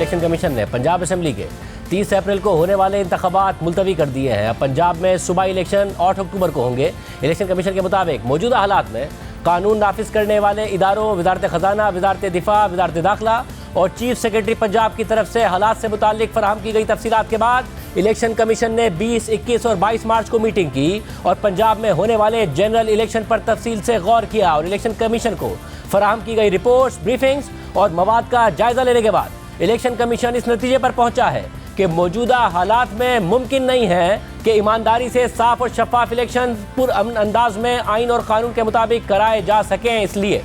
Election commission ने Punjab assembly के 30 अप्रैल को होने वाले इंतखाबात मुलतवी कर दिए हैं। अब पंजाब में सूबाई इलेक्शन 8 अक्टूबर को होंगे। इलेक्शन कमीशन के मुताबिक मौजूदा हालात में कानून नाफिज करने वाले इदारों वजारत ख़जाना, वजारत दिफा, वजारत दाखिला और चीफ सेक्रेटरी पंजाब की तरफ से हालात से मुताल्लिक फराहम की गई तफसीलात के बाद इलेक्शन कमीशन ने 20, 21 और 22 मार्च को मीटिंग की और पंजाब में होने वाले जनरल इलेक्शन पर तफसील से गौर किया और इलेक्शन कमीशन को फराहम की गई रिपोर्ट्स, ब्रीफिंग्स और मवाद का जायजा लेने के बाद इलेक्शन कमीशन इस नतीजे पर पहुंचा है कि मौजूदा हालात में मुमकिन नहीं है कि ईमानदारी से साफ और शफाफ इलेक्शन पुरअमन अंदाज में आइन और कानून के मुताबिक कराए जा सकें। इसलिए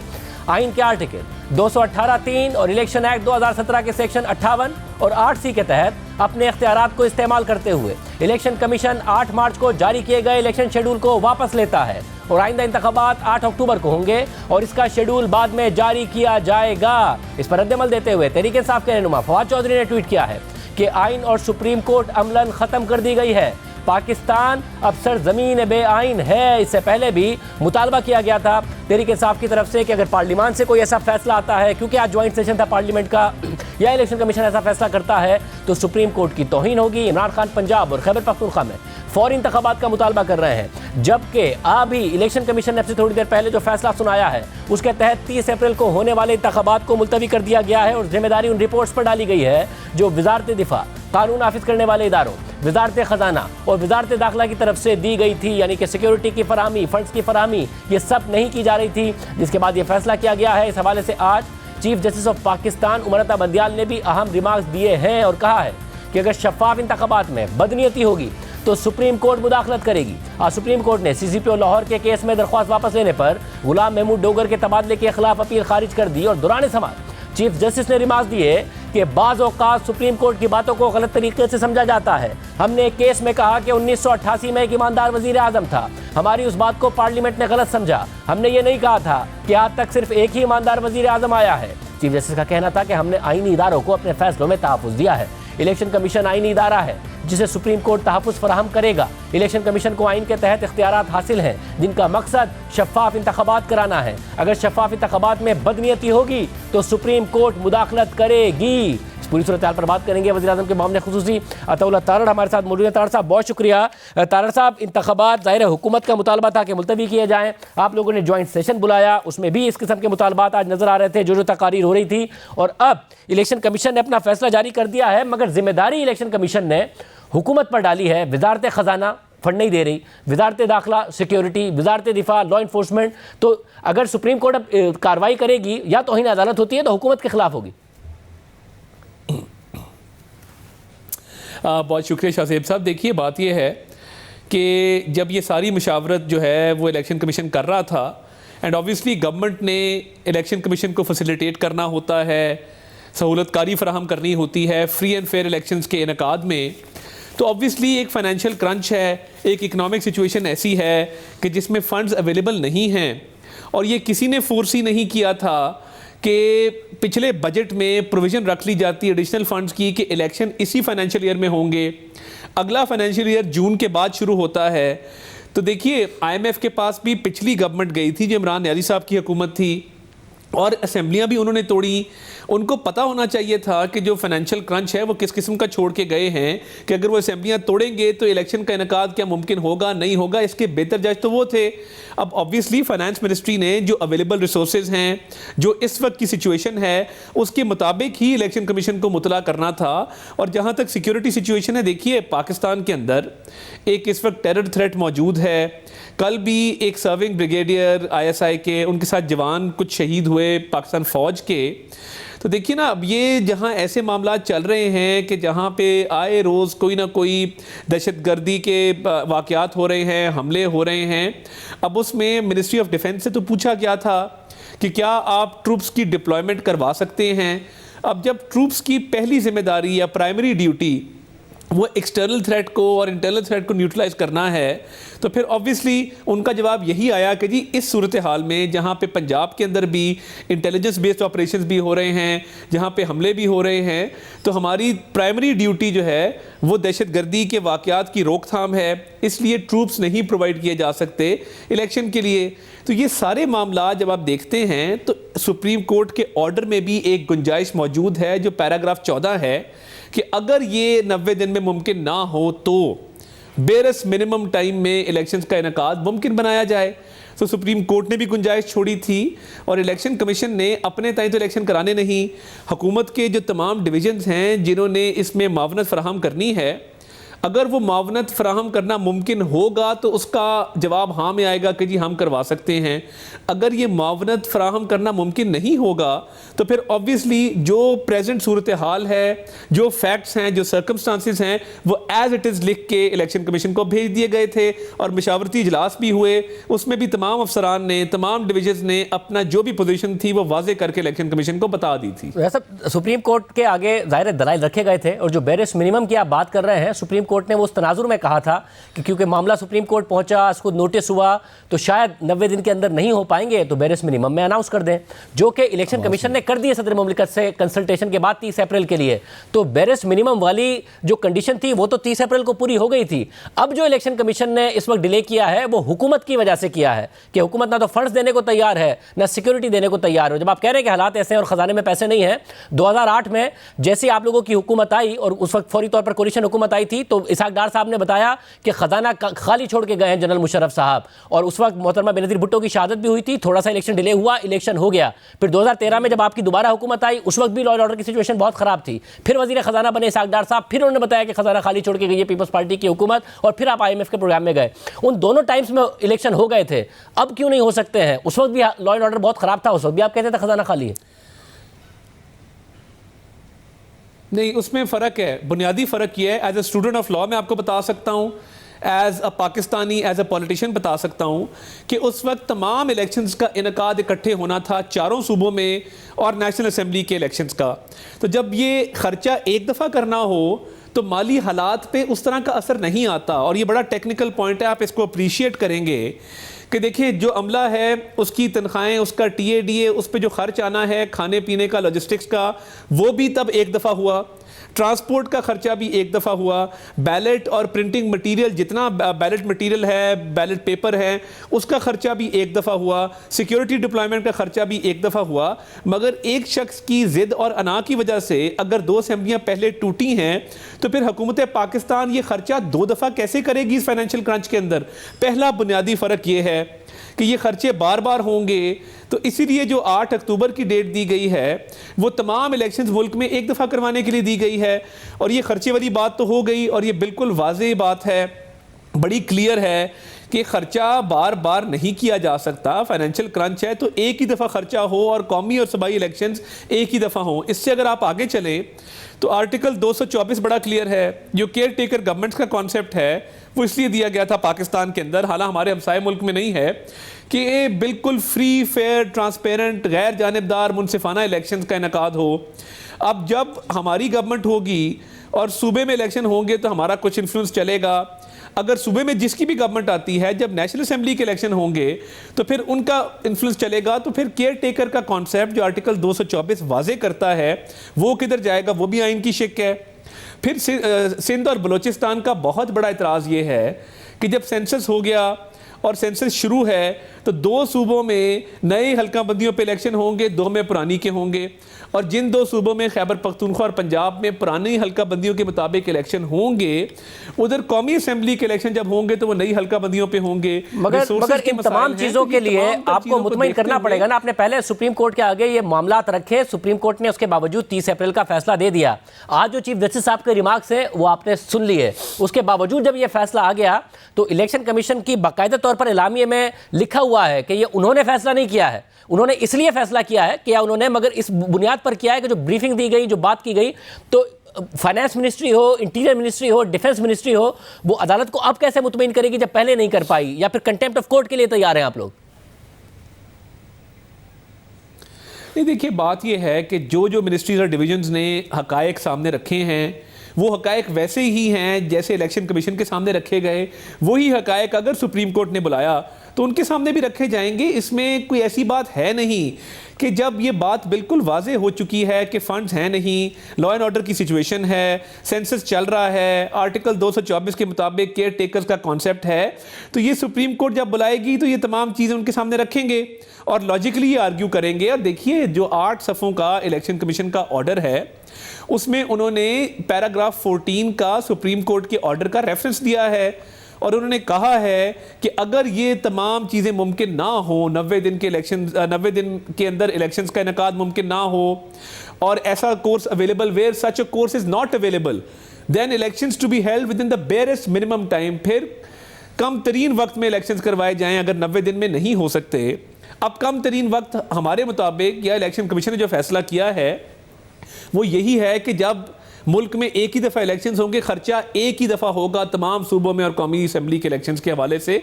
आइन के आर्टिकल 218(3) और इलेक्शन एक्ट 2017 के सेक्शन 58 और 8C के तहत अपने इख्तियारात को इस्तेमाल करते हुए इलेक्शन कमीशन 8 मार्च को जारी किए गए इलेक्शन शेड्यूल को वापस लेता है और आइंदा इंतखाबात 8 अक्टूबर को होंगे और इसका शेड्यूल बाद में जारी किया जाएगा। इस पर रद्दमल देते हुए तहरीक इंसाफ के रहनुमा फवाद चौधरी ने ट्वीट किया है कि आइन और सुप्रीम कोर्ट अमलन ख़त्म कर दी गई है। पाकिस्तान अब सरजमीन बे आइन है। इससे पहले भी मुतालबा किया गया था तहरीक इंसाफ की तरफ से कि अगर पार्लियामान से कोई ऐसा फैसला आता है, क्योंकि आज ज्वाइंट सेशन था पार्लियामेंट का, या इलेक्शन कमीशन ऐसा फैसला करता है तो सुप्रीम कोर्ट की तौहीन होगी। इमरान खान पंजाब और खैबर पख्तूनख्वा में फौरी इंतखाबात का मुतालबा कर रहे हैं, जबकि अभी इलेक्शन कमीशन ने अब से थोड़ी देर पहले जो फैसला सुनाया है उसके तहत 30 अप्रैल को होने वाले इंतखाबात को मुलतवी कर दिया गया है और जिम्मेदारी उन रिपोर्ट्स पर डाली गई है जो वजारत दिफा, कानून नाफिज करने वाले इदारों, वजारत ख़जाना और वजारत दाखिला की तरफ से दी गई थी, यानी कि सिक्योरिटी की फराहमी, फंड्स की फराहमी, ये सब नहीं की जा रही थी, जिसके बाद ये फैसला किया गया है। इस हवाले से आज chief justice of Pakistan उमरता Bandial ने भी अहम रिमार्क्स दिए हैं और कहा है कि अगर शफाफ इंतखाबात में बदनीयती होगी तो सुप्रीम कोर्ट मुदाखलत करेगी। आज सुप्रीम कोर्ट ने CCPO लाहौर के केस में दरख्वास्त वापस लेने पर गुलाम महमूद डोगर के तबादले के खिलाफ अपील खारिज कर दी और दौरान समाअत चीफ जस्टिस ने रिमार्क्स दिए कि बाज़ औक़ात सुप्रीम कोर्ट की बातों को गलत तरीके से समझा जाता है। हमने एक केस में कहा कि 1988 में एक ईमानदार वज़ीर आज़म था, हमारी उस बात को पार्लियामेंट ने गलत समझा। हमने ये नहीं कहा था कि आज तक सिर्फ एक ही ईमानदार वज़ीर आज़म आया है। चीफ जस्टिस का कहना था कि हमने आईनी इदारों को अपने फैसलों में तहफ़्फ़ुज़ दिया है। इलेक्शन कमीशन आईनी इदारा है जिसे सुप्रीम कोर्ट तहफ़्फ़ुज़ फराहम करेगा। इलेक्शन कमीशन को आइन के तहत इख्तियारात हासिल हैं जिनका मकसद शफाफ इंतखाबात कराना है। अगर शफाफ इंतखाबात में बदनीयती होगी तो सुप्रीम कोर्ट मुदाखलत करेगी। इस पूरी सूरत हाल पर बात करेंगे वज़ीर आज़म के मामले खुसूसी अताउल्लाह तारड़ हमारे साथ मौजूद हैं। तारड़ साहब बहुत शुक्रिया। तारड़ साहब, इंतखाबात ज़ाहिर है हुकूमत का मुतालबा था कि मुलतवी किए जाएँ, आप लोगों ने ज्वाइंट सेशन बुलाया, उसमें भी इस किस्म के मुतालबात आज नज़र आ रहे थे, जो तकारीर हो रही थी, और अब इलेक्शन कमीशन ने अपना फैसला जारी कर दिया है, मगर जिम्मेदारी इलेक्शन कमीशन ने हुकूमत पर डाली है। वजारत ख़जाना फंड नहीं दे रही, वजारत दाखिला सिक्योरिटी, वजारत दिफा लॉ इन्फोर्समेंट, तो अगर सुप्रीम कोर्ट अब कार्रवाई करेगी या तौहीन अदालत होती है तो हुकूमत के खिलाफ होगी। बहुत शुक्रिया शाहसेब साहब। देखिए, बात यह है कि जब ये सारी मुशावरत जो है वो इलेक्शन कमीशन कर रहा था, एंड ऑब्वियसली गवर्नमेंट ने इलेक्शन कमीशन को फैसिलिटेट करना होता है, सहूलतकारी फराहम करनी होती है फ्री एंड फेयर इलेक्शंस के इनकाद में, तो ऑब्वियसली एक फ़ाइनेंशियल क्रंच है, एक इकनॉमिक सिचुएशन ऐसी है कि जिसमें फ़ंड्स अवेलेबल नहीं हैं, और ये किसी ने फोर्स ही नहीं किया था कि पिछले बजट में प्रोविज़न रख ली जाती है एडिशनल फंड्स की कि इलेक्शन इसी फाइनेंशियल ईयर में होंगे, अगला फाइनेंशियल ईयर जून के बाद शुरू होता है। तो देखिए, IMF के पास भी पिछली गवर्नमेंट गई थी जो इमरान न्याजी साहब की हुकूमत थी, और असेंबलियां भी उन्होंने तोड़ी। उनको पता होना चाहिए था कि जो फाइनेंशियल क्रंच है वो किस किस्म का छोड़ के गए हैं, कि अगर वो असेंबलियां तोड़ेंगे तो इलेक्शन का इनकाद क्या मुमकिन होगा, नहीं होगा, इसके बेहतर जज तो वो थे। अब ऑब्वियसली फाइनेंस मिनिस्ट्री ने जो अवेलेबल रिसोर्सेज हैं, जो इस वक्त की सिचुएशन है, उसके मुताबिक ही इलेक्शन कमीशन को मुतला करना था। और जहाँ तक सिक्योरिटी सिचुएशन है, देखिए पाकिस्तान के अंदर एक इस वक्त टेरर थ्रेट मौजूद है। कल भी एक सर्विंग ब्रिगेडियर ISI के, उनके साथ जवान कुछ शहीद हुए पाकिस्तान फ़ौज के। तो देखिए ना, अब ये जहाँ ऐसे मामला चल रहे हैं कि जहाँ पे आए रोज़ कोई ना कोई दहशतगर्दी के वाक़यात हो रहे हैं, हमले हो रहे हैं। अब उसमें मिनिस्ट्री ऑफ डिफेंस से तो पूछा गया था कि क्या आप ट्रूप्स की डिप्लॉयमेंट करवा सकते हैं। अब जब ट्रूप्स की पहली जिम्मेदारी या प्राइमरी ड्यूटी वो एक्सटर्नल थ्रेट को और इंटरनल थ्रेट को न्यूट्रलाइज करना है, तो फिर ऑब्वियसली उनका जवाब यही आया कि जी इस सूरत हाल में जहाँ पे पंजाब के अंदर भी इंटेलिजेंस बेस्ड ऑपरेशंस भी हो रहे हैं, जहाँ पे हमले भी हो रहे हैं, तो हमारी प्राइमरी ड्यूटी जो है वो दहशतगर्दी के वाक़यात की रोकथाम है, इसलिए ट्रूप्स नहीं प्रोवाइड किए जा सकते इलेक्शन के लिए। तो ये सारे मामला जब आप देखते हैं तो सुप्रीम कोर्ट के ऑर्डर में भी एक गुंजाइश मौजूद है जो पैराग्राफ 14 है कि अगर ये 90 दिन में मुमकिन ना हो तो बेरस मिनिमम टाइम में इलेक्शंस का इनेकाद मुमकिन बनाया जाए। तो सुप्रीम कोर्ट ने भी गुंजाइश छोड़ी थी और इलेक्शन कमीशन ने अपने ताई तो इलेक्शन कराने नहीं, हुकूमत के जो तमाम डिविजन्स हैं जिन्होंने इसमें मावनत फराहम करनी है, अगर वो मावनत फराहम करना मुमकिन होगा तो उसका जवाब हाँ में आएगा कि जी हम करवा सकते हैं। अगर ये मावनत फराहम करना मुमकिन नहीं होगा तो फिर ऑब्वियसली जो प्रेजेंट सूरत हाल है, जो फैक्ट्स हैं, जो सर्कमस्टांसिस हैं, वो एज इट इज़ लिख के इलेक्शन कमीशन को भेज दिए गए थे और मशावरती इजलास भी हुए। उसमें भी तमाम अफसरान ने, तमाम डिविजन ने अपना जो भी पोजीशन थी वो वाजे करके इलेक्शन कमीशन को बता दी थी। वैसे सुप्रीम कोर्ट के आगे ज़ाहिर दलाइल रखे गए थे और जो बेरिस मिनिमम की आप बात कर रहे हैं, सुप्रीम कोर्ट ने वो उस तनाजुर में कहा था कि क्योंकि मामला सुप्रीम कोर्ट पहुंचा, उसको नोटिस हुआ तो शायद 90 दिन के अंदर नहीं हो पाएंगे तो बेरिस मिनिमम में अनाउंस कर दें, जो कि इलेक्शन कमीशन ने कर दिए सदर मुमलिकत से कंसल्टेशन के बाद 30 अप्रैल के लिए। तो बेरिस मिनिमम वाली जो कंडीशन थी वो तो 30 अप्रैल को पूरी हो गई थी। अब जो इलेक्शन कमीशन ने इस वक्त डिले किया है वो हुकूमत की वजह से किया है कि हुकूमत ना तो फंड्स देने को तैयार है, ना सिक्योरिटी देने को तैयार हो। जब आप कह रहे हैं कि हालात ऐसे हैं और खजाने में पैसे नहीं है, 2008 में जैसे आप लोगों की हुकूमत आई और उस वक्त फौरी तौर पर कोalition हुकूमत आई थी तो इसहाक डार साहब ने बताया कि खजाना खाली छोड़ के गए हैं जनरल मुशर्रफ साहब, और उस वक्त मोहतरमा बेनज़ीर भुट्टो की शहादत भी हुई थी, थोड़ा सा इलेक्शन डिले हुआ, इलेक्शन हो गया। फिर 2013 में जब आपकी दोबारा हुकूमत आई उस वक्त भी लॉ एंड ऑर्डर की सिचुएशन बहुत खराब थी, फिर वजीर खजाना बने इसहाक डार साहब, फिर उन्होंने बताया कि खजाना खाली छोड़ के गई है पीपल्स पार्टी की हुकूमत, और फिर आप IMF के प्रोग्राम में गए। उन दोनों टाइम्स में इलेक्शन हो गए थे, अब क्यों नहीं हो सकते हैं? उस वक्त भी लॉ एंड ऑर्डर बहुत खराब था, उस वक्त भी आप कहते थे खजाना खाली है। नहीं, उसमें फ़र्क है, बुनियादी फ़र्क ये है। As a student of law मैं आपको बता सकता हूँ, as a Pakistani, as a politician बता सकता हूँ कि उस वक्त तमाम इलेक्शंस का इनकाद इकट्ठे होना था चारों सूबों में और नेशनल असम्बली के इलेक्शंस का। तो जब ये ख़र्चा एक दफ़ा करना हो तो माली हालात पे उस तरह का असर नहीं आता। और ये बड़ा टेक्निकल पॉइंट है, आप इसको अप्रीशिएट करेंगे कि देखिए जो अमला है उसकी तनख्वाहें, उसका TADA, उस पर जो खर्च आना है खाने पीने का, लॉजिस्टिक्स का, वो भी तब एक दफ़ा हुआ। ट्रांसपोर्ट का खर्चा भी एक दफ़ा हुआ। बैलेट और प्रिंटिंग मटेरियल, जितना बैलेट मटेरियल है, बैलेट पेपर है, उसका खर्चा भी एक दफ़ा हुआ। सिक्योरिटी डिप्लॉयमेंट का खर्चा भी एक दफ़ा हुआ। मगर एक शख्स की ज़िद और अना की वजह से अगर 2 असेंबलियाँ पहले टूटी हैं तो फिर हुकूमत पाकिस्तान ये खर्चा 2 दफ़ा कैसे करेगी इस फाइनेंशियल क्रंच के अंदर? पहला बुनियादी फ़र्क ये है कि ये खर्चे बार बार होंगे। तो इसीलिए जो 8 अक्टूबर की डेट दी गई है वो तमाम इलेक्शंस मुल्क में एक दफ़ा करवाने के लिए दी गई है। और ये खर्चे वाली बात तो हो गई, और ये बिल्कुल वाज़ेह बात है, बड़ी क्लियर है कि ख़र्चा बार बार नहीं किया जा सकता। फाइनेंशियल क्रंच है तो एक ही दफ़ा ख़र्चा हो और कौमी और सूबाई इलेक्शंस एक ही दफ़ा हो। इससे अगर आप आगे चलें तो आर्टिकल 224 बड़ा क्लियर है। जो केयर टेकर गवर्नमेंट्स का कॉन्सेप्ट है वो इसलिए दिया गया था पाकिस्तान के अंदर, हालांकि हमारे हमसाए मुल्क में नहीं है, कि ये बिल्कुल फ्री, फेयर, ट्रांसपेरेंट, गैर जानिबदार, मुनसिफाना इलेक्शंस का इनेकाद हो। अब जब हमारी गवर्नमेंट होगी और सूबे में इलेक्शन होंगे तो हमारा कुछ इन्फ्लुएंस चलेगा। अगर सूबे में जिसकी भी गवर्नमेंट आती है, जब नेशनल असेंबली के इलेक्शन होंगे तो फिर उनका इन्फ्लुएंस चलेगा। तो फिर केयर टेकर का कॉन्सेप्ट जो आर्टिकल 224 वाजे करता है वो किधर जाएगा? वो भी आइन की शिक है। फिर सिंध और बलूचिस्तान का बहुत बड़ा इतराज़ ये है कि जब सेंसस हो गया और सेंसस शुरू है तो 2 सूबों में नए हल्का बंदियों पे इलेक्शन होंगे, 2 में पुरानी के होंगे। और जिन 2 सूबों में खैबर पख्तूनख्वा और पंजाब में पुरानी हल्का बंदियों के मुताबिक इलेक्शन होंगे, उधर कौमी असेंबली के इलेक्शन जब होंगे तो वो नई हल्का बंदियों पे होंगे। मगर इन तमाम चीज़ों के लिए आपको मुतमईन करना पड़ेगा ना। आपने पहले सुप्रीम कोर्ट के आगे ये मामला रखे, सुप्रीम कोर्ट ने उसके बावजूद 30 अप्रैल का फैसला दे दिया। आज जो चीफ जस्टिस साहब के रिमार्क्स है वो आपने सुन लिए। उसके बावजूद जब ये फैसला आ गया तो इलेक्शन कमीशन की बाकायदा तौर पर एलामिये में लिखा हुआ है कि ये उन्होंने फैसला नहीं किया है, उन्होंने इसलिए फैसला किया है, किया उन्होंने मगर इस बुनियाद पर किया है कि जो ब्रीफिंग दी गई, जो बात की गई, तो फाइनेंस मिनिस्ट्री हो, इंटीरियर मिनिस्ट्री हो, डिफेंस मिनिस्ट्री हो, वो अदालत को अब कैसे मुतमईन करेगी जब पहले नहीं कर पाई? या फिर कंटेम्प्ट ऑफ कोर्ट के लिए तैयार हैं आप लोग? नहीं, देखिए बात यह है कि जो जो मिनिस्ट्रीज और डिविजन्स ने हकायक सामने रखे हैं वो हकायक वैसे ही हैं जैसे इलेक्शन कमीशन के सामने रखे गए। वही हकायक अगर सुप्रीम कोर्ट ने बुलाया तो उनके सामने भी रखे जाएंगे। इसमें कोई ऐसी बात है नहीं कि जब ये बात बिल्कुल वाजे हो चुकी है कि फंड्स हैं नहीं, लॉ एंड ऑर्डर की सिचुएशन है, सेंसस चल रहा है, आर्टिकल 224 के मुताबिक केयर टेकर्स का कॉन्सेप्ट है, तो ये सुप्रीम कोर्ट जब बुलाएगी तो ये तमाम चीज़ें उनके सामने रखेंगे और लॉजिकली ये आर्ग्यू करेंगे। और देखिए, जो 8 सफ़ों का इलेक्शन कमीशन का ऑर्डर है उसमें उन्होंने पैराग्राफ 14 का सुप्रीम कोर्ट के ऑर्डर का रेफरेंस दिया है और उन्होंने कहा है कि अगर ये तमाम चीज़ें मुमकिन ना हो, 90 दिन के अंदर इलेक्शंस का इनेकाद मुमकिन ना हो और ऐसा course available where such a course is not available, then elections to be held within the barest minimum time, फिर कम तरीन वक्त में इलेक्शंस करवाए जाएं अगर 90 दिन में नहीं हो सकते। अब कम तरीन वक्त हमारे मुताबिक या इलेक्शन कमीशन ने जो फैसला किया है वो यही है कि जब मुल्क में एक ही दफ़ा इलेक्शंस होंगे, खर्चा एक ही दफ़ा होगा तमाम सूबों में और कौमी असम्बली के इलेक्शंस के हवाले से,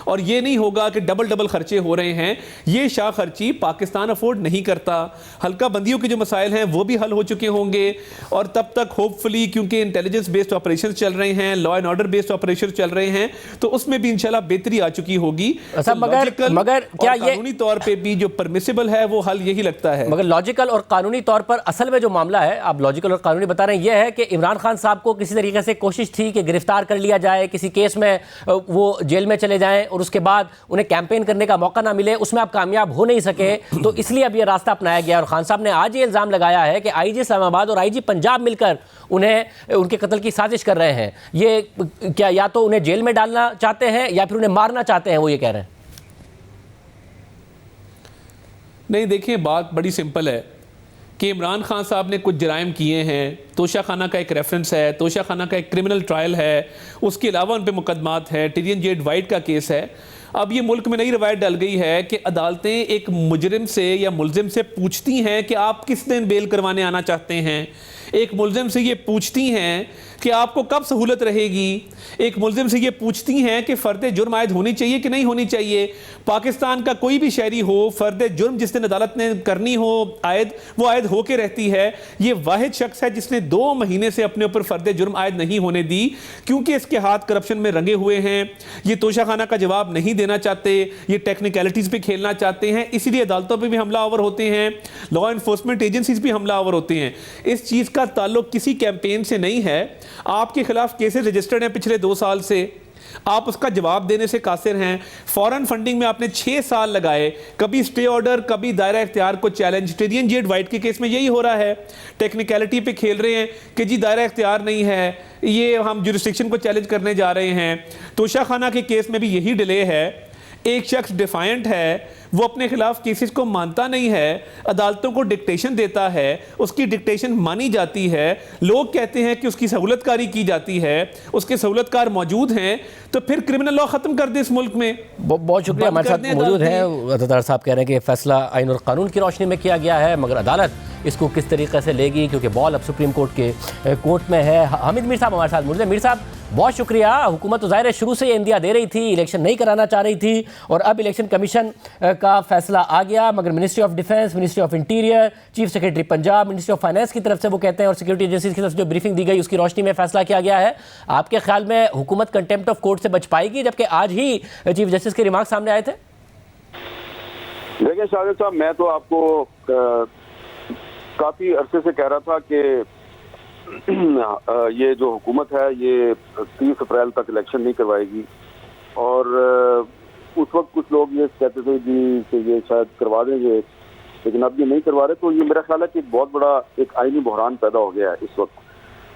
और ये नहीं होगा कि डबल डबल खर्चे हो रहे हैं। ये शाह खर्ची पाकिस्तान अफोर्ड नहीं करता। हल्का बंदियों के जो मसाइल हैं वो भी हल हो चुके होंगे और तब तक होपफुली, क्योंकि इंटेलिजेंस बेस्ड ऑपरेशन चल रहे हैं, law and order based operation चल रहे हैं, तो उसमें भी इंशाल्लाह बेहतरी आ चुकी होगी। मगर क्या ये कानूनी तौर पर भी जो परमिसिबल है वो हल यही लगता है। मगर लॉजिकल और कानूनी तौर पर असल में जो मामला है, आप लॉजिकल और कानूनी बता रहे हैं, यह है कि इमरान खान साहब को किसी तरीके से कोशिश थी कि गिरफ्तार कर लिया जाए, किसी केस में वो जेल में चले जाएं और उसके बाद उन्हें कैंपेन करने का मौका ना मिले, उसमें आप कामयाब हो नहीं सके, तो इसलिए अब ये रास्ता अपनाया गया। और खान साहब ने आज ये इल्ज़ाम लगाया है कि आईजी इस्लामाबाद और आईजी पंजाब मिलकर उन्हें उनके कत्ल की साजिश कर रहे हैं। ये क्या या तो उन्हें जेल में डालना चाहते हैं या फिर उन्हें मारना चाहते हैं, वो ये कह रहे हैं। नहीं, देखिए, बात बड़ी सिंपल है कि इमरान खान साहब ने कुछ जराइम किए हैं, तोशा खाना का एक रेफरेंस है, तोशा खाना का एक क्रिमिनल ट्रायल है, उसके अलावा उन पर मुकदमात है, टिरियन जेड वाइट का केस है। अब ये मुल्क में नई रवायत डल गई है कि अदालतें एक मुजरिम से या मुलजिम से पूछती हैं कि आप किस दिन बेल करवाने आना चाहते हैं। एक मुलजिम से ये पूछती हैं कि आपको कब सहूलत रहेगी। एक मुलजिम से ये पूछती हैं कि फ़र्द जुर्म आयद होनी चाहिए कि नहीं होनी चाहिए। पाकिस्तान का कोई भी शहरी हो, फ़र्द जुर्म जिस दिन अदालत ने करनी हो आयद, वो आयद होके रहती है। ये वाहिद शख्स है जिसने 2 महीने से अपने ऊपर फ़र्द जुर्म आयद नहीं होने दी, क्योंकि इसके हाथ करप्शन में रंगे हुए हैं। ये तोशा खाना का जवाब नहीं देना चाहते, ये टेक्निकलिटीज़ पे खेलना चाहते हैं, इसीलिए अदालतों पर भी हमलावर होते हैं, लॉ इन्फोर्समेंट एजेंसीज भी हमलावर होते हैं। इस चीज़ का ताल्लुक किसी कैंपेन से नहीं है। आपके खिलाफ केसेस रजिस्टर्ड हैं पिछले 2 साल से, आप उसका जवाब देने से कासिर हैं। फॉरेन फंडिंग में आपने 6 साल लगाए, कभी स्टे ऑर्डर, कभी दायरा इख्तियार को चैलेंज। टिरियन जेड वाइट के केस में यही हो रहा है, टेक्निकलिटी पे खेल रहे हैं कि जी दायरा इख्तियार नहीं है, ये हम जुरिस्डिक्शन को चैलेंज करने जा रहे हैं। तोशा खाना के केस में भी यही डिले है। एक शख्स डिफायंट है, वो अपने खिलाफ केसेस को मानता नहीं है, अदालतों को डिक्टेशन देता है, उसकी डिक्टेशन मानी जाती है, लोग कहते हैं कि उसकी सहूलतकारी की जाती है, उसके सहूलतकार मौजूद हैं, तो फिर क्रिमिनल लॉ खत्म कर दे इस मुल्क में। बहुत शुक्रिया। हमारे साथ मौजूद हैं अतार साहब, कह रहे हैं कि फैसला आइन और कानून की रोशनी में किया गया है, मगर अदालत इसको किस तरीके से लेगी, क्योंकि बॉल अब सुप्रीम कोर्ट के कोर्ट में है। हामिद मीर साहब हमारे साथ मौजूद हैं। मीर साहब, बहुत शुक्रिया। हुकूमत तो ज़ाहिर है शुरू से ये इंदिया दे रही थी, इलेक्शन नहीं कराना चाह रही थी, और अब इलेक्शन कमीशन का फैसला आ गया, मगर ministry of defence, ministry of interior, chief secretary Punjab, ministry of finance की तरफ से वो कहते हैं, और सिक्योरिटी एजेंसीज की तरफ से जो ब्रीफिंग दी गई उसकी रोशनी में फैसला किया गया है। आपके ख्याल में हुकूमत कंटेम्प्ट ऑफ कोर्ट से बच पाएगी, जबकि आज ही चीफ जस्टिस के रिमार्क सामने आए थे? देखिए शाहिद साहब, मैं तो आपको काफ़ी अरसे से कह रहा था कि ये जो हुकूमत है ये 30 अप्रैल तक इलेक्शन नहीं करवाएगी, और उस वक्त कुछ लोग ये कहते थे जी कि ये शायद करवा देंगे, लेकिन अब ये नहीं करवा रहे। तो ये मेरा ख्याल है कि एक बहुत बड़ा एक आईनी बहरान पैदा हो गया है इस वक्त,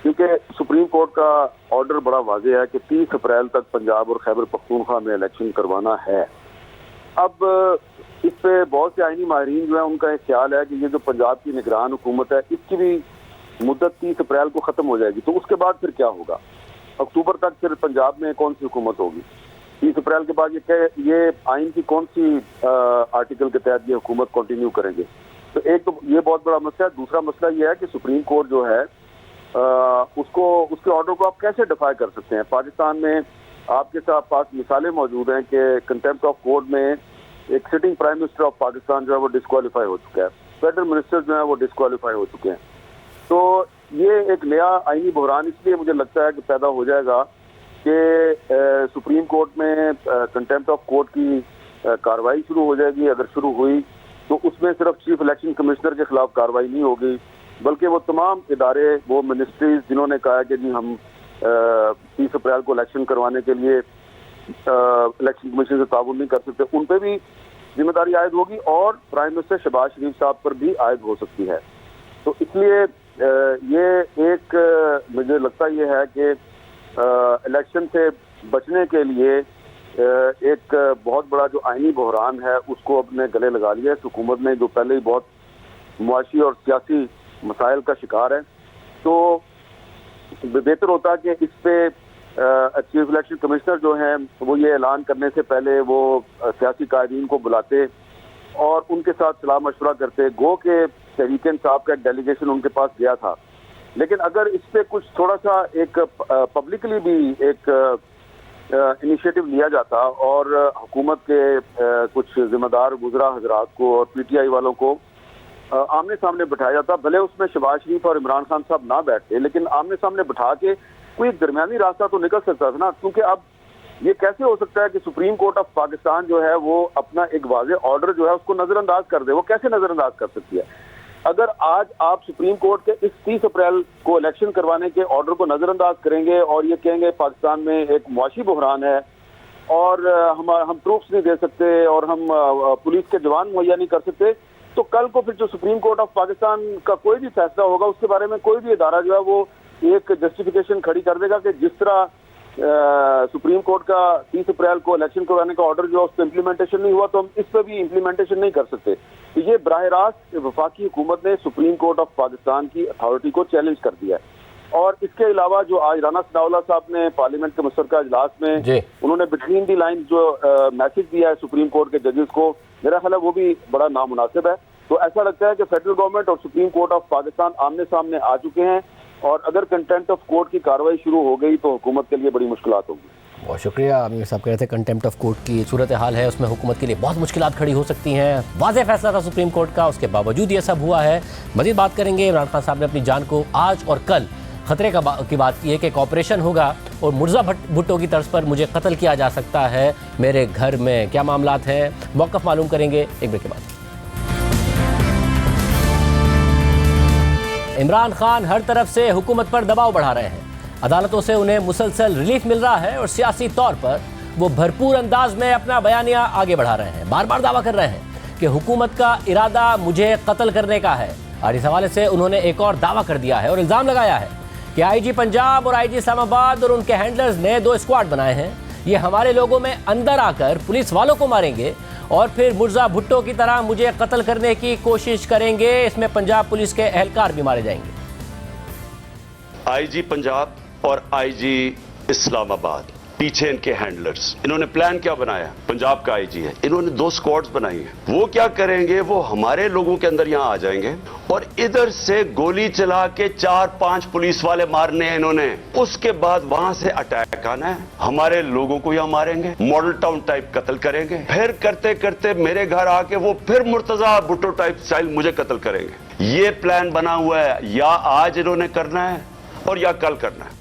क्योंकि सुप्रीम कोर्ट का ऑर्डर बड़ा वाज़ेह है कि 30 अप्रैल तक पंजाब और खैबर पख्तूनख्वा में इलेक्शन करवाना है। अब इस पे बहुत से आईनी माहिरीन जो है उनका एक ख्याल है कि ये जो पंजाब की निगरान हुकूमत है इसकी भी मुद्दत 30 अप्रैल को ख़त्म हो जाएगी, तो उसके बाद फिर क्या होगा? अक्टूबर तक फिर पंजाब में कौन सी हुकूमत होगी? 30 अप्रैल के बाद ये आइन की कौन सी आर्टिकल के तहत ये हुकूमत कंटिन्यू करेंगे? तो एक तो ये बहुत बड़ा मसला है। दूसरा मसला ये है कि सुप्रीम कोर्ट जो है उसके ऑर्डर को आप कैसे डिफाई कर सकते हैं? पाकिस्तान में आपके साथ पास मिसालें मौजूद हैं कि कंटेम्प्ट ऑफ कोर्ट में एक sitting prime minister of Pakistan जो है वो डिस्क्वालीफाई हो चुका है, फेडरल मिनिस्टर जो है वो डिस्क्वालीफाई हो चुके हैं। तो ये एक नया आईनी बहरान इसलिए मुझे लगता है कि पैदा हो जाएगा कि सुप्रीम कोर्ट में कंटेम्प्ट ऑफ कोर्ट की कार्रवाई शुरू हो जाएगी। अगर शुरू हुई तो उसमें सिर्फ चीफ इलेक्शन कमिश्नर के खिलाफ कार्रवाई नहीं होगी, बल्कि वो तमाम इदारे, वो मिनिस्ट्रीज जिन्होंने कहा है कि जी हम 30 अप्रैल को इलेक्शन करवाने के लिए इलेक्शन कमीशन से ताउन नहीं कर सकते, उन पर भी जिम्मेदारी आयद होगी और प्राइम मिनिस्टर शहबाज शरीफ साहब पर भी आयद हो सकती है। तो इसलिए ये एक मुझे लगता ये है कि इलेक्शन से बचने के लिए एक बहुत बड़ा जो आईनी बहरान है उसको अपने गले लगा लिया है हुकूमत ने, जो पहले ही बहुत मुआशी और सियासी मसाइल का शिकार है। तो बेहतर होता कि इस पे चीफ इलेक्शन कमिश्नर जो हैं वो ये ऐलान करने से पहले वो सियासी कायदीन को बुलाते और उनके साथ सलाह मशवरा करते। गो के तहरीक इंसाफ का एक डेलीगेशन उनके पास गया था, लेकिन अगर इस पे कुछ थोड़ा सा एक पब्लिकली भी एक इनिशिएटिव लिया जाता और हुकूमत के कुछ जिम्मेदार गुजरा हजरात को और पीटीआई वालों को आमने सामने बिठाया जाता, भले उसमें शहबाज शरीफ और इमरान खान साहब ना बैठते, लेकिन आमने सामने बिठा के कोई दरमियानी रास्ता तो निकल सकता था ना। क्योंकि अब ये कैसे हो सकता है कि सुप्रीम कोर्ट ऑफ पाकिस्तान जो है वो अपना एक वाज़े ऑर्डर जो है उसको नजरअंदाज कर दे। वो कैसे नजरअंदाज कर सकती है? अगर आज आप सुप्रीम कोर्ट के इस 30 अप्रैल को इलेक्शन करवाने के ऑर्डर को नजरअंदाज करेंगे और ये कहेंगे पाकिस्तान में एक मुआशी बहरान है और हम ट्रूप्स नहीं दे सकते और हम पुलिस के जवान मुहैया नहीं कर सकते, तो कल को फिर जो सुप्रीम कोर्ट ऑफ पाकिस्तान का कोई भी फैसला होगा उसके बारे में कोई भी इदारा जो है वो एक जस्टिफिकेशन खड़ी कर देगा कि जिस तरह सुप्रीम कोर्ट का 30 अप्रैल को इलेक्शन करवाने का ऑर्डर जो है उस पर इम्प्लीमेंटेशन नहीं हुआ तो हम इस पर भी इम्प्लीमेंटेशन नहीं कर सकते। तो ये बराह रास्त वफाकी हुकूमत ने सुप्रीम कोर्ट ऑफ पाकिस्तान की अथॉरिटी को चैलेंज कर दिया है। और इसके अलावा जो आज राना सनाउल्लाह साहब ने पार्लियामेंट के मुश्तरका इजलास में उन्होंने बिटवीन दी लाइन जो मैसेज दिया है सुप्रीम कोर्ट के जजेस को, मेरा ख्याल है वो भी बड़ा नामुनासिब है। तो ऐसा लगता है कि फेडरल गवर्नमेंट और सुप्रीम कोर्ट ऑफ पाकिस्तान आमने सामने आ चुके हैं और अगर कंटेम्प्ट ऑफ कोर्ट की कार्रवाई शुरू हो गई तो हुकूमत के लिए बड़ी मुश्किलात होगी। बहुत शुक्रिया आमिर साहब। कह रहे थे कंटेम्प्ट ऑफ कोर्ट की सूरत हाल है, उसमें हुकूमत के लिए बहुत मुश्किलात खड़ी हो सकती हैं। वाज़ेह फैसला था सुप्रीम कोर्ट का, उसके बावजूद ये सब हुआ है। मज़ीद बात करेंगे। इमरान खान साहब ने अपनी जान को आज और कल खतरे की बात की है कि ऑपरेशन होगा और मुर्जा भुट्टो की तर्ज पर मुझे कत्ल किया जा सकता है मेरे घर में। क्या मामलात हैं, मौक़िफ़ मालूम करेंगे एक ब्रेक के बाद। इमरान खान हर तरफ से हुकूमत पर दबाव बढ़ा रहे हैं। अदालतों से उन्हें मुसलसल रिलीफ मिल रहा है और सियासी तौर पर वो भरपूर अंदाज में अपना बयानिया आगे बढ़ा रहे हैं। बार बार दावा कर रहे हैं कि हुकूमत का इरादा मुझे कत्ल करने का है। और इस हवाले से उन्होंने एक और दावा कर दिया है और इल्ज़ाम लगाया है कि आईजी पंजाब और आईजी इस्लामाबाद और उनके हैंडलर्स ने 2 स्क्वाड बनाए हैं। ये हमारे लोगों में अंदर आकर पुलिस वालों को मारेंगे और फिर मुर्जा भुट्टो की तरह मुझे कत्ल करने की कोशिश करेंगे। इसमें पंजाब पुलिस के एहलकार भी मारे जाएंगे। आईजी पंजाब और आईजी इस्लामाबाद पीछे इनके हैंडलर्स, इन्होंने प्लान क्या बनाया? पंजाब का आईजी है, इन्होंने 2 स्क्वाड्स बनाई हैं। वो क्या करेंगे? वो हमारे लोगों के अंदर यहां आ जाएंगे और इधर से गोली चला के 4-5 पुलिस वाले मारने हैं इन्होंने। उसके बाद वहां से अटैक आना है, हमारे लोगों को यहां मारेंगे, मॉडल टाउन टाइप कत्ल करेंगे, फिर करते करते मेरे घर आके वो फिर मुर्तजा भुट्टो टाइप स्टाइल मुझे कत्ल करेंगे। ये प्लान बना हुआ है, या आज इन्होंने करना है और या कल करना है।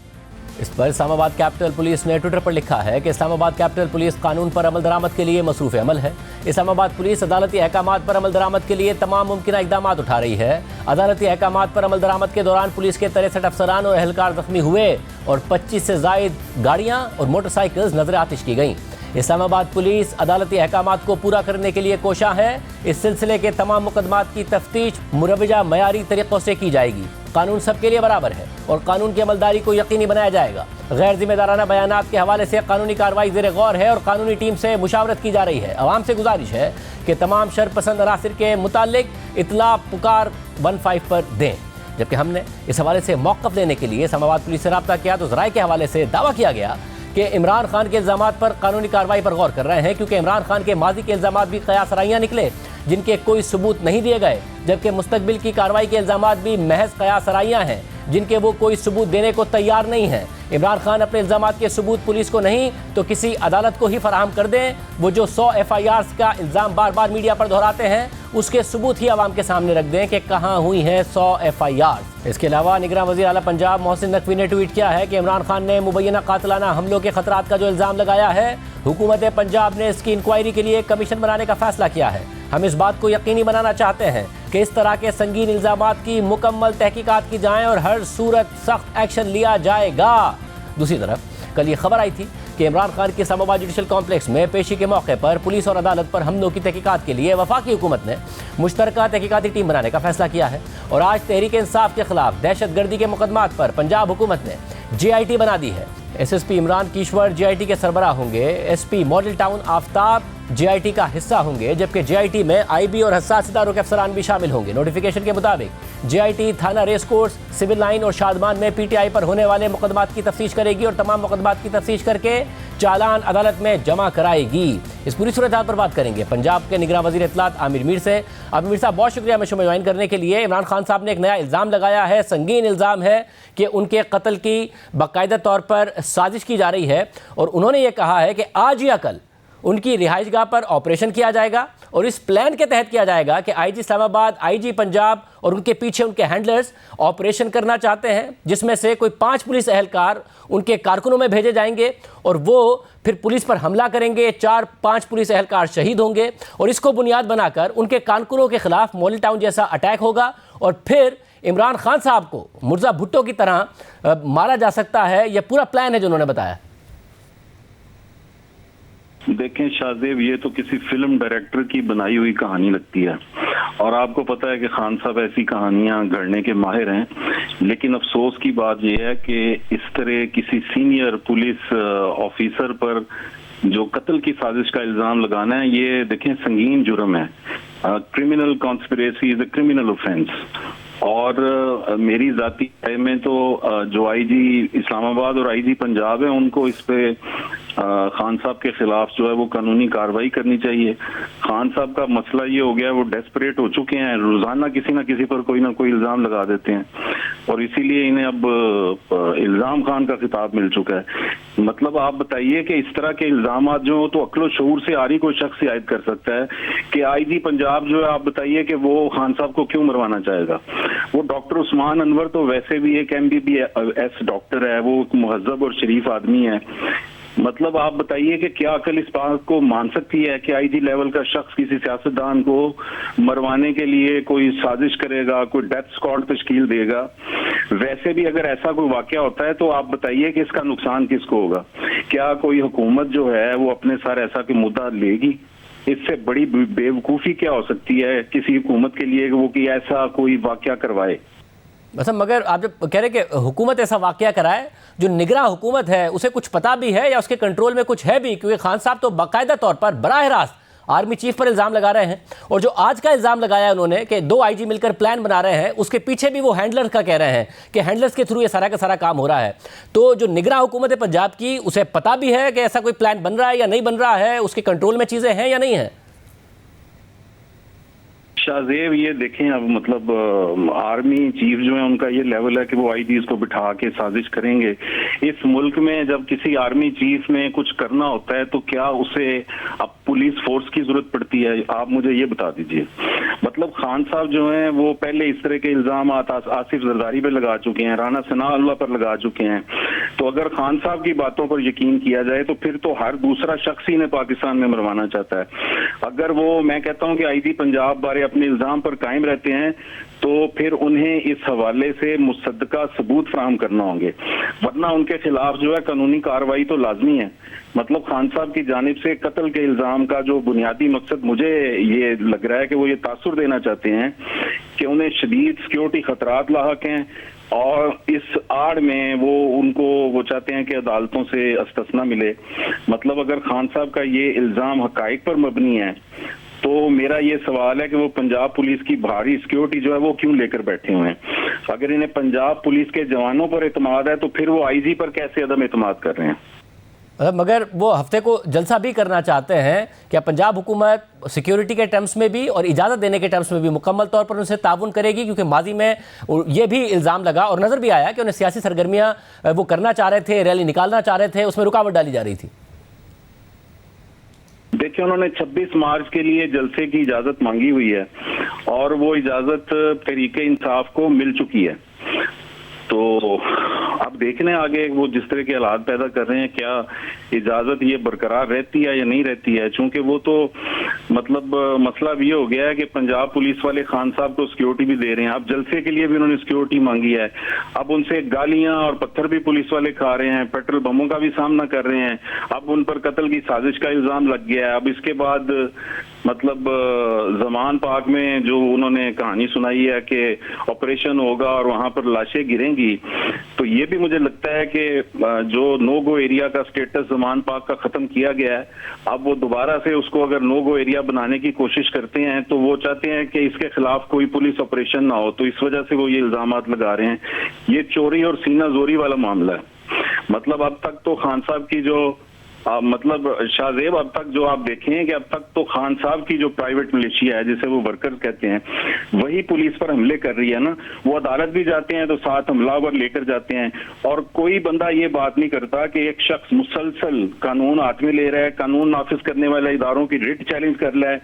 इस पर इस्लामाबाद कैपिटल पुलिस ने ट्विटर पर लिखा है कि इस्लामाबाद कैपिटल पुलिस कानून पर अमल दरामद के लिए मसरूफ़ अमल है। इस्लामाबाद पुलिस अदालती अहकामात पर अमल दरामद के लिए तमाम मुमकिन इक़दाम उठा रही है। अदालती अहकामात पर अमल दरामद के दौरान पुलिस के 63 अफसरान और एहलकार ज़ख्मी हुए और 25 से ज़ायद गाड़ियाँ और मोटरसाइकिल्स नजर आतिश की गईं। इस्लामाबाद पुलिस अदालती अहकामात को पूरा करने के लिए कोशा है। इस सिलसिले के तमाम मुकदमात की तफ्तीश मुरवजा मयारी तरीक़ों से की जाएगी। कानून सबके लिए बराबर है और कानून की अमलदारी को यकीनी बनाया जाएगा। गैर जिम्मेदाराना बयानात के हवाले से कानूनी कार्रवाई ज़ेर गौर है और कानूनी टीम से मुशावरत की जा रही है। आवाम से गुजारिश है कि तमाम शरपसंद अनासिर के मुतालिक इतला पुकार 15 पर दें। जबकि हमने इस हवाले से मौक़िफ़ लेने के लिए इस्लामाबाद पुलिस से रब्ता किया तो ज़राए के हवाले से दावा किया गया कि इमरान खान के इल्ज़ामात पर कानूनी कार्रवाई पर गौर कर रहे हैं, क्योंकि इमरान खान के माजी के इल्ज़ामात भी क़यास राइयाँ निकले जिनके कोई सबूत नहीं दिए गए, जबकि मुस्तकबिल की कार्रवाई के इल्ज़ामात भी महज क़यास राइयाँ हैं जिनके वो कोई सबूत देने को तैयार नहीं है। इमरान खान अपने इल्जामात के सबूत पुलिस को नहीं तो किसी अदालत को ही फराहम कर दें। वो जो 100 FIRs का इल्जाम बार बार मीडिया पर दोहराते हैं, उसके सबूत ही आवाम के सामने रख दें कि कहां हुई हैं 100 FIRs। इसके अलावा निगरान वज़ीर आला पंजाब मोहसिन नकवी ने ट्वीट किया है कि इमरान खान ने मुबैना कातिलाना हमलों के खतरात का जो इल्जाम लगाया है, हुकूमत पंजाब ने इसकी इंक्वायरी के लिए कमीशन बनाने का फैसला किया है। हम इस बात को यकीनी बनाना चाहते हैं कि इस तरह के संगीन इल्जामात की मुकम्मल तहकीकात की जाएं और हर सूरत सख्त एक्शन लिया जाएगा। दूसरी तरफ कल ये खबर आई थी कि इमरान खान के इस्लामाबाद जुडिशल कॉम्प्लेक्स में पेशी के मौके पर पुलिस और अदालत पर हमलों की तहकीकात के लिए वफाकी हुकूमत ने मुश्तरका तहकीकाती टीम बनाने का फैसला किया है। और आज तहरीक इंसाफ के खिलाफ दहशतगर्दी के मुकदमात पर पंजाब हुकूमत ने GIT बना दी है। SSP इमरान कीश्वर GIT के सरबराह होंगे। SP model town Aftab GIT का हिस्सा होंगे, जबकि GIT में IB और हसास इदारों के अफसरान भी शामिल होंगे। नोटिफिकेशन के मुताबिक GIT थाना रेस कोर्स, सिविल लाइन और शादमान में PTI पर होने वाले मुकदमात की तफ्तीश करेगी और तमाम मुकदमात की तफ्तीश करके चालान अदालत में जमा कराएगी। इस पूरी सूरत हाल पर बात करेंगे पंजाब के निगरान वज़ीर इत्तलात आमिर मीर से। आमिर साहब, बहुत शुक्रिया हमें शो में ज्वाइन करने के लिए। इमरान खान साहब ने एक नया इल्ज़ाम लगाया है, संगीन इल्ज़ाम है कि उनके कत्ल की बाकायदा तौर पर साजिश की जा रही है और उन्होंने ये कहा है कि आज या कल उनकी रिहाइशगाह पर ऑपरेशन किया जाएगा और इस प्लान के तहत किया जाएगा कि IG इस्लामाबाद, IG पंजाब और उनके पीछे उनके हैंडलर्स ऑपरेशन करना चाहते हैं, जिसमें से कोई 5 पुलिस एहलकार उनके कारकुनों में भेजे जाएंगे और वो फिर पुलिस पर हमला करेंगे। 4-5 पुलिस एहलकार शहीद होंगे और इसको बुनियाद बनाकर उनके कारकुनों के खिलाफ मॉडल टाउन जैसा अटैक होगा और फिर इमरान खान साहब को मुर्जा भुट्टो की तरह मारा जा सकता है। यह पूरा प्लान है जो उन्होंने बताया। देखें शाहजेब, ये तो किसी फिल्म डायरेक्टर की बनाई हुई कहानी लगती है और आपको पता है कि खान साहब ऐसी कहानियां गढ़ने के माहिर हैं। लेकिन अफसोस की बात यह है कि इस तरह किसी सीनियर पुलिस ऑफिसर पर जो कत्ल की साजिश का इल्जाम लगाना है, ये देखें संगीन जुर्म है। Criminal conspiracy is a criminal offence. और मेरी जाती राय में तो जो IG इस्लामाबाद और IG पंजाब है, उनको इस पे खान साहब के खिलाफ जो है वो कानूनी कार्रवाई करनी चाहिए। खान साहब का मसला ये हो गया, वो डेस्परेट हो चुके हैं, रोजाना किसी ना किसी पर कोई ना कोई इल्जाम लगा देते हैं और इसीलिए इन्हें अब इल्जाम खान का खिताब मिल चुका है। मतलब आप बताइए कि इस तरह के इल्जाम जो तो अक्लो शऊर से आरी कोई शख्स आयद कर सकता है कि IG पंजाब जो है, आप बताइए कि वो खान साहब को क्यों मरवाना चाहेगा। वो डॉक्टर उस्मान अनवर तो वैसे भी एक MBBS डॉक्टर है, वो एक मुहज्जब और शरीफ आदमी है। मतलब आप बताइए कि क्या अकल इस बात को मान सकती है कि IG लेवल का शख्स किसी सियासतदान को मरवाने के लिए कोई साजिश करेगा, कोई डेथ स्क्वाड तश्कील देगा। वैसे भी अगर ऐसा कोई वाकया होता है तो आप बताइए कि इसका नुकसान किसको होगा। क्या कोई हुकूमत जो है वो अपने सर ऐसा कोई मुद्दा लेगी? इससे बड़ी बेवकूफ़ी क्या हो सकती है किसी हुकूमत के लिए वो कि ऐसा कोई वाकया करवाए। मतलब मगर आप जब कह रहे कि हुकूमत ऐसा वाकया कराए, जो निगरान हुकूमत है उसे कुछ पता भी है या उसके कंट्रोल में कुछ है भी? क्योंकि खान साहब तो बाकायदा तौर पर बराह रास्त आर्मी चीफ पर इल्ज़ाम लगा रहे हैं और जो आज का इल्ज़ाम लगाया उन्होंने कि 2 IG मिलकर प्लान बना रहे हैं, उसके पीछे भी वो हैंडलर्स का कह रहे हैं कि हैंडलर्स के थ्रू ये सारा का सारा काम हो रहा है। तो जो निगरान हुकूमत है पंजाब की, उसे पता भी है कि ऐसा कोई प्लान बन रहा है या नहीं बन रहा है, उसके कंट्रोल में चीज़ें हैं या नहीं है? शाहजेब, ये देखें, अब मतलब आर्मी चीफ जो है उनका ये लेवल है कि वो IGs को बिठा के साजिश करेंगे। इस मुल्क में जब किसी आर्मी चीफ में कुछ करना होता है तो क्या उसे अब पुलिस फोर्स की जरूरत पड़ती है? आप मुझे ये बता दीजिए। मतलब खान साहब जो हैं वो पहले इस तरह के इल्जाम आसिफ जरदारी पे लगा चुके हैं, राना सनाउल्लाह पर लगा चुके हैं। तो अगर खान साहब की बातों पर यकीन किया जाए तो फिर तो हर दूसरा शख्स ही ने पाकिस्तान में मरवाना चाहता है। अगर वो, मैं कहता हूँ कि IG पंजाब बारे अपने इल्जाम पर कायम रहते हैं तो फिर उन्हें इस हवाले से मुसद्दका सबूत फराहम करना होंगे, वरना उनके खिलाफ जो है कानूनी कार्रवाई तो लाजमी है। मतलब खान साहब की जानिब से कत्ल के इल्जाम का जो बुनियादी मकसद मुझे ये लग रहा है कि वो ये तासुर देना चाहते हैं कि उन्हें शदीद सिक्योरिटी खतरात लाहक हैं और इस आड़ में वो चाहते हैं कि अदालतों से इस्तिस्ना मिले। मतलब अगर खान साहब का ये इल्जाम हकाइक पर मबनी है तो मेरा ये सवाल है कि वो पंजाब पुलिस की भारी सिक्योरिटी जो है वो क्यों लेकर बैठे हुए हैं? अगर इन्हें पंजाब पुलिस के जवानों पर एतमाद है तो फिर वो IG पर कैसे अदम एतमाद कर रहे हैं? मगर वो हफ्ते को जलसा भी करना चाहते हैं। क्या पंजाब हुकूमत सिक्योरिटी के टर्म्स में भी और इजाज़त देने के टर्म्स में भी मुकम्मल तौर पर उनसे ताउन करेगी? क्योंकि माजी में ये भी इल्ज़ाम लगा और नज़र भी आया कि उन्हें सियासी सरगर्मियाँ वो करना चाह रहे थे, रैली निकालना चाह रहे थे, उसमें रुकावट डाली जा रही थी। देखिए, उन्होंने 26 मार्च के लिए जलसे की इजाजत मांगी हुई है और वो इजाजत तहरीके इंसाफ को मिल चुकी है। तो अब देखने आगे वो जिस तरह के हालात पैदा कर रहे हैं, क्या इजाजत ये बरकरार रहती है या नहीं रहती है। चूंकि वो तो मतलब मसला भी ये हो गया है कि पंजाब पुलिस वाले खान साहब को सिक्योरिटी भी दे रहे हैं। अब जलसे के लिए भी उन्होंने सिक्योरिटी मांगी है। अब उनसे गालियां और पत्थर भी पुलिस वाले खा रहे हैं, पेट्रोल बमों का भी सामना कर रहे हैं। अब उन पर कत्ल की साजिश का इल्जाम लग गया है। अब इसके बाद मतलब जमान पाक में जो उन्होंने कहानी सुनाई है कि ऑपरेशन होगा और वहां पर लाशें गिरेंगी, तो ये भी मुझे लगता है कि जो नो गो एरिया का स्टेटस जमान पाक का खत्म किया गया है, अब वो दोबारा से उसको अगर नो गो एरिया बनाने की कोशिश करते हैं तो वो चाहते हैं कि इसके खिलाफ कोई पुलिस ऑपरेशन ना हो। तो इस वजह से वो ये इल्जामात लगा रहे हैं। ये चोरी और सीना जोरी वाला मामला है। मतलब अब तक तो खान साहब की जो मतलब शाहजेब, अब तक जो आप देखें कि अब तक तो खान साहब की जो प्राइवेट मिलिशिया है, जिसे वो वर्कर्स कहते हैं, वही पुलिस पर हमले कर रही है ना। वो अदालत भी जाते हैं तो साथ हमलावर लेकर जाते हैं और कोई बंदा ये बात नहीं करता कि एक शख्स मुसलसल कानून हाथ में ले रहा है, कानून नाफिज करने वाले इदारों की रिट चैलेंज कर रहा है।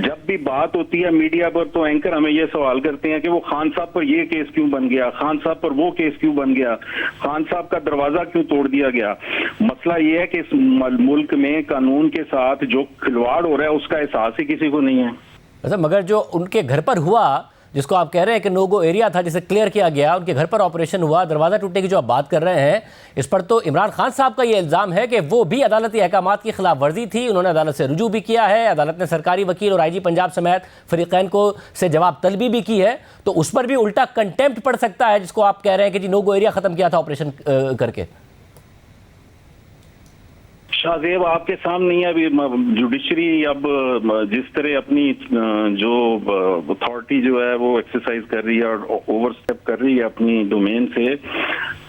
जब भी बात होती है मीडिया पर तो एंकर हमें ये सवाल करते हैं कि वो खान साहब पर ये केस क्यों बन गया, खान साहब पर वो केस क्यों बन गया, खान साहब का दरवाजा क्यों तोड़ दिया गया। मसला ये है कि इस मुल्क में कानून के साथ जो खिलवाड़ हो रहा है उसका एहसास ही किसी को नहीं है। अच्छा, मगर जो उनके घर पर हुआ, जिसको आप कह रहे हैं कि नो गो एरिया था, जिसे क्लियर किया गया, उनके घर पर ऑपरेशन हुआ, दरवाजा टूटने की जो आप बात कर रहे हैं, इस पर तो इमरान खान साहब का ये इल्ज़ाम है कि वो भी अदालती अहकामात की खिलाफ वर्जी थी। उन्होंने अदालत से रुजू भी किया है, अदालत ने सरकारी वकील और IG पंजाब समेत फरीकैन को से जवाब तलबी भी की है। तो उस पर भी उल्टा कंटेम्प्ट पड़ सकता है, जिसको आप कह रहे हैं कि जी नो गो एरिया खत्म किया था ऑपरेशन करके। शाहजेब, आपके सामने ही अभी जुडिशरी अब जिस तरह अपनी जो अथॉरिटी जो है वो एक्सरसाइज कर रही है और ओवरस्टेप कर रही है अपनी डोमेन से,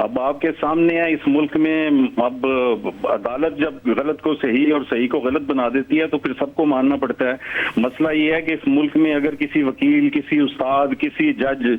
अब आपके सामने है इस मुल्क में अब अदालत जब गलत को सही और सही को गलत बना देती है तो फिर सबको मानना पड़ता है। मसला ये है कि इस मुल्क में अगर किसी वकील, किसी उस्ताद, किसी जज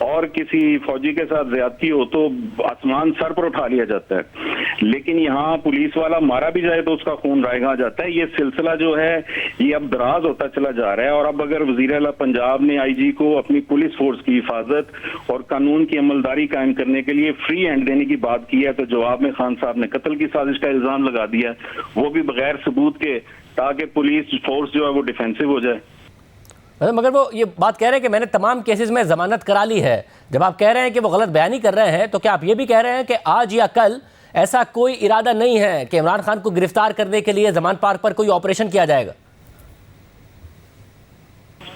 और किसी फौजी के साथ ज्यादती हो तो आसमान सर पर उठा लिया जाता है। लेकिन यहाँ पुलिस वाला मारा भी जाए तो उसका खून रायगा आ जाता है। ये सिलसिला जो है ये अब दराज होता चला जा रहा है। और अब अगर वजीर आला पंजाब ने IG को अपनी पुलिस फोर्स की हिफाजत और कानून की अमलदारी कायम करने के लिए फ्री हैंड देने की बात की है, तो जवाब में खान साहब ने कत्ल की साजिश का इल्जाम लगा दिया, वो भी बगैर सबूत के, ताकि पुलिस फोर्स जो है वो डिफेंसिव हो जाए। मगर वो ये बात कह रहे हैं कि मैंने तमाम केसेस में जमानत करा ली है। जब आप कह रहे हैं कि वो गलत बयानी कर रहे हैं, तो क्या आप ये भी कह रहे हैं कि आज या कल ऐसा कोई इरादा नहीं है कि इमरान खान को गिरफ्तार करने के लिए जमान पार्क पर कोई ऑपरेशन किया जाएगा?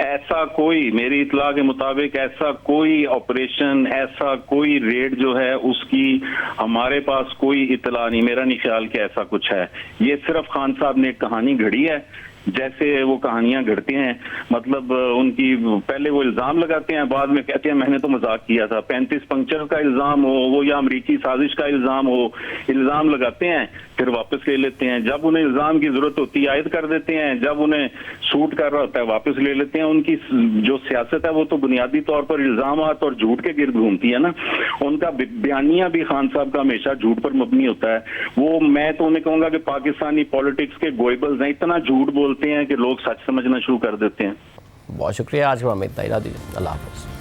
ऐसा कोई, मेरी इतला के मुताबिक ऐसा कोई ऑपरेशन, ऐसा कोई रेड जो है उसकी हमारे पास कोई इतला नहीं। मेरा नहीं ख्याल कि ऐसा कुछ है। ये सिर्फ खान साहब ने एक कहानी घड़ी है, जैसे वो कहानियां घड़ते हैं। मतलब उनकी पहले वो इल्जाम लगाते हैं, बाद में कहते हैं मैंने तो मजाक किया था। 35 पंक्चर का इल्जाम हो, वो या अमरीकी साजिश का इल्जाम हो, इल्जाम लगाते हैं फिर वापस ले लेते हैं। जब उन्हें इल्जाम की जरूरत होती है आयद कर देते हैं, जब उन्हें सूट कर रहा होता है वापस ले लेते हैं। उनकी जो सियासत है वो तो बुनियादी तौर पर इल्जामात और झूठ के गिर्द घूमती है ना। उनका बयानिया भी खान साहब का हमेशा झूठ पर मबनी होता है। वो, मैं तो उन्हें कहूंगा कि पाकिस्तानी पॉलिटिक्स के गोएबल्स हैं, इतना झूठ बोलते हैं कि लोग सच समझना शुरू कर देते हैं। बहुत शुक्रिया, आज का इतना ही, अल्लाह हाफ़िज़।